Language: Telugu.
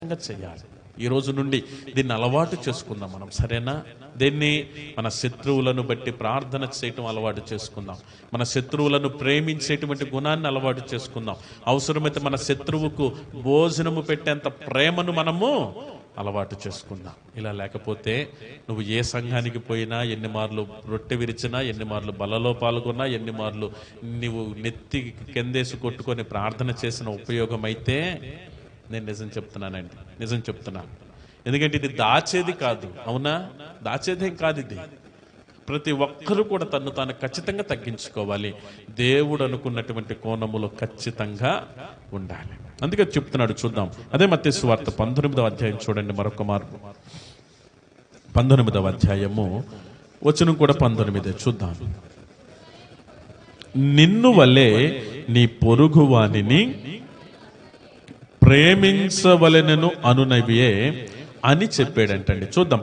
చేయాలి. ఈ రోజు నుండి దీన్ని అలవాటు చేసుకుందాం మనం, సరేనా? దీన్ని మన శత్రువులను బట్టి ప్రార్థన చేయటం అలవాటు చేసుకుందాం. మన శత్రువులను ప్రేమించేటువంటి గుణాన్ని అలవాటు చేసుకుందాం. అవసరమైతే మన శత్రువుకు భోజనము పెట్టేంత ప్రేమను మనము అలవాటు చేసుకుందాం. ఇలా లేకపోతే నువ్వు ఏ సంఘానికి పోయినా, ఎన్ని మార్లు రొట్టె విరిచినా, ఎన్ని మార్లు బలలో పాల్గొన్నా, ఎన్ని మార్లు నువ్వు నెత్తి కిందేసి కొట్టుకొని ప్రార్థన చేసిన ఉపయోగం అయితే, నేను నిజం చెప్తున్నానండి, నిజం చెప్తున్నాను. ఎందుకంటే ఇది దాచేది కాదు, అవునా? దాచేదేం కాదు ఇది. ప్రతి ఒక్కరూ కూడా తను తాను ఖచ్చితంగా తగ్గించుకోవాలి. దేవుడు అనుకున్నటువంటి కోణములో ఖచ్చితంగా ఉండాలి. అందుకే చెప్తున్నాడు, చూద్దాం. అదే మత్తయి సువార్త 19వ అధ్యాయం చూడండి మరొక మార్పు. 19వ అధ్యాయము వచనం కూడా 19 చూద్దాం. నిన్ను వలె నీ పొరుగు వానిని ప్రేమించవలెనను అనునవియే అని చెప్పాడంటండి. చూద్దాం.